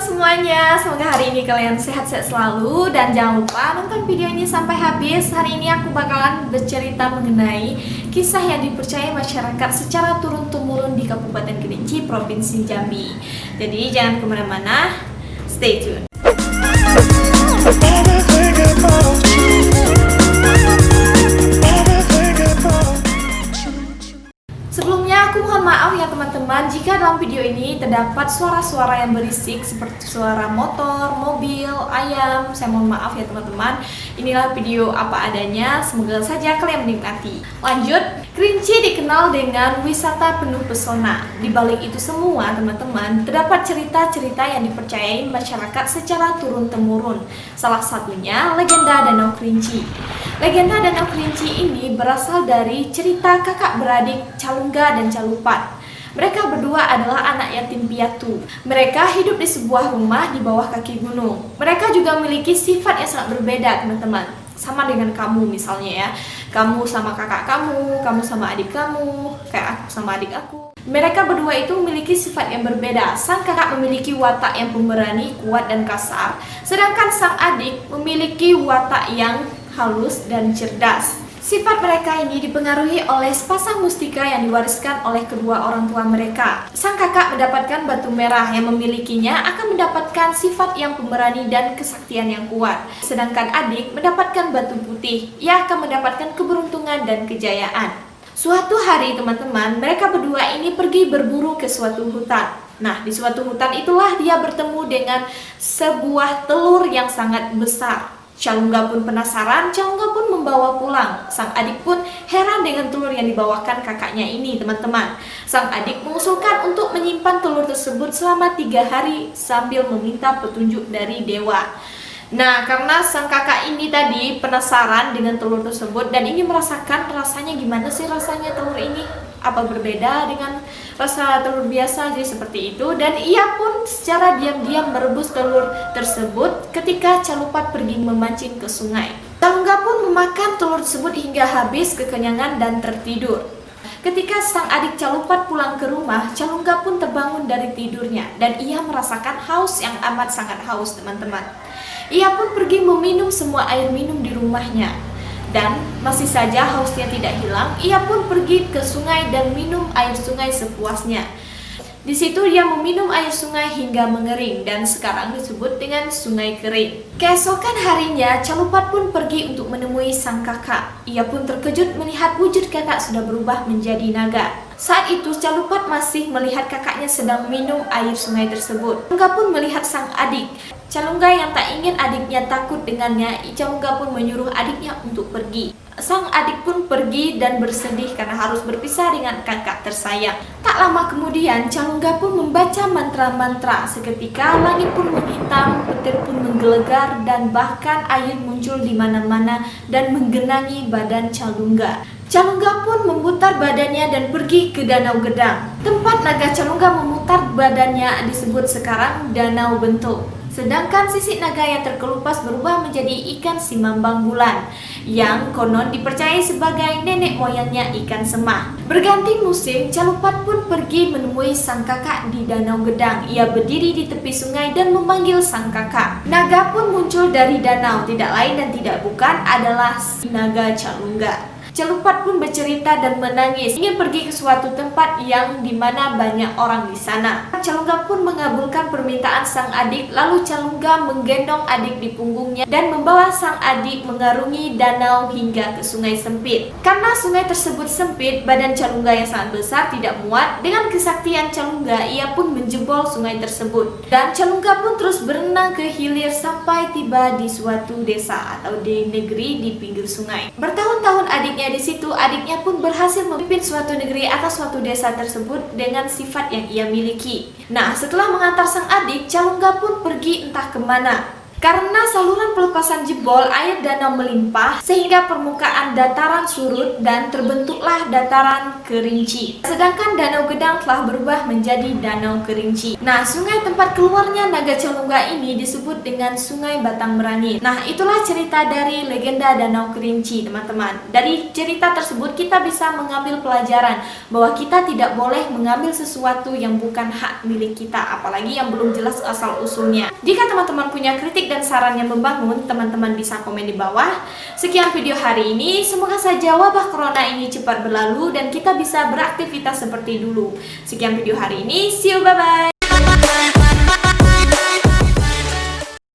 semuanya, semoga hari ini kalian sehat-sehat selalu. Dan jangan lupa nonton video ini sampai habis. Hari ini aku bakalan bercerita mengenai kisah yang dipercaya masyarakat secara turun-temurun di Kabupaten Kerinci, Provinsi Jambi. Jadi jangan kemana-mana, stay tune. Sebelumnya aku mohon maaf ya teman-teman jika dalam video ini terdapat suara-suara yang berisik seperti suara motor, mobil, ayam. Saya mohon maaf ya teman-teman. Inilah video apa adanya, semoga saja kalian menikmati. Lanjut, Kerinci dikenal dengan wisata penuh pesona. Di balik itu semua teman-teman, terdapat cerita-cerita yang dipercayai masyarakat secara turun-temurun. Salah satunya legenda Danau Kerinci. Legenda Danau Kerinci ini berasal dari cerita kakak beradik Calungga dan Calupat. Mereka berdua adalah anak yatim piatu. Mereka hidup di sebuah rumah di bawah kaki gunung. Mereka juga memiliki sifat yang sangat berbeda, teman-teman. Sama dengan kamu misalnya ya. Kamu sama kakak kamu sama adik kamu, kayak aku sama adik aku. Mereka berdua itu memiliki sifat yang berbeda. Sang kakak memiliki watak yang pemberani, kuat dan kasar. Sedangkan sang adik memiliki watak yang halus dan cerdas. Sifat mereka ini dipengaruhi oleh sepasang mustika yang diwariskan oleh kedua orang tua mereka. Sang kakak mendapatkan batu merah yang memilikinya akan mendapatkan sifat yang pemberani dan kesaktian yang kuat. Sedangkan adik mendapatkan batu putih yang akan mendapatkan keberuntungan dan kejayaan. Suatu hari teman-teman, mereka berdua ini pergi berburu ke suatu hutan. Nah, di suatu hutan itulah dia bertemu dengan sebuah telur yang sangat besar. Calungga pun penasaran, Calungga pun membawa pulang. Sang adik pun heran dengan telur yang dibawakan kakaknya ini, teman-teman. Sang adik mengusulkan untuk menyimpan telur tersebut selama 3 hari sambil meminta petunjuk dari dewa. Nah, karena sang kakak ini tadi penasaran dengan telur tersebut dan ingin merasakan rasanya gimana sih rasanya telur ini, apa berbeda dengan rasa telur biasa, jadi seperti itu. Dan ia pun secara diam-diam merebus telur tersebut ketika Calupat pergi memancing ke sungai. Calungga pun memakan telur tersebut hingga habis kekenyangan dan tertidur. Ketika sang adik Calupat pulang ke rumah, Calungga pun terbangun dari tidurnya dan ia merasakan haus yang amat sangat haus, teman-teman. Ia pun pergi meminum semua air minum di rumahnya. Dan masih saja hausnya tidak hilang, ia pun pergi ke sungai dan minum air sungai sepuasnya. Di situ dia meminum air sungai hingga mengering dan sekarang disebut dengan sungai kering. Keesokan harinya, Calupat pun pergi untuk menemui sang kakak. Ia pun terkejut melihat wujud kakak sudah berubah menjadi naga. Saat itu Calupat masih melihat kakaknya sedang minum air sungai tersebut. Calungga pun melihat sang adik. Calungga yang tak ingin adiknya takut dengannya, Calungga pun menyuruh adiknya untuk pergi. Sang adik pun pergi dan bersedih karena harus berpisah dengan kakak tersayang. Tak lama kemudian, Calungga pun membaca mantra-mantra. Seketika langit pun menghitam, petir pun menggelegar, dan bahkan air muncul di mana-mana dan menggenangi badan Calungga. Calungga pun memutar badannya dan pergi ke Danau Gedang. Tempat naga Calungga memutar badannya disebut sekarang Danau Bentuk. Sedangkan sisik naga yang terkelupas berubah menjadi ikan simambang bulan yang konon dipercayai sebagai nenek moyangnya ikan semah. Berganti musim, Calupat pun pergi menemui sang kakak di Danau Gedang. Ia berdiri di tepi sungai dan memanggil sang kakak. Naga pun muncul dari danau, tidak lain dan tidak bukan adalah si naga Calungga. Calupat pun bercerita dan menangis, ingin pergi ke suatu tempat yang dimana banyak orang di sana. Calungga pun mengabulkan permintaan sang adik, lalu Calungga menggendong adik di punggungnya dan membawa sang adik mengarungi danau hingga ke sungai sempit. Karena sungai tersebut sempit, badan Calungga yang sangat besar tidak muat. Dengan kesaktian Calungga, ia pun menjebol sungai tersebut. Dan Calungga pun terus berenang ke hilir sampai tiba di suatu desa atau di negeri di pinggir sungai. Bertahun-tahun adiknya di situ, adiknya pun berhasil memimpin suatu negeri atau suatu desa tersebut dengan sifat yang ia miliki. Nah, setelah mengantar sang adik, Calungga pun pergi entah kemana. Karena saluran pelepasan jebol, air danau melimpah sehingga permukaan dataran surut dan terbentuklah dataran Kerinci. Sedangkan Danau Gedang telah berubah menjadi Danau Kerinci. Nah, sungai tempat keluarnya Naga Calungga ini disebut dengan Sungai Batang Merangin. Nah, itulah cerita dari legenda Danau Kerinci, teman-teman. Dari cerita tersebut kita bisa mengambil pelajaran bahwa kita tidak boleh mengambil sesuatu yang bukan hak milik kita, apalagi yang belum jelas asal-usulnya. Jika teman-teman punya kritik dan saran yang membangun, teman-teman bisa komen di bawah. Sekian video hari ini, semoga saja wabah corona ini cepat berlalu dan kita bisa beraktivitas seperti dulu. Sekian video hari ini, see you, bye-bye!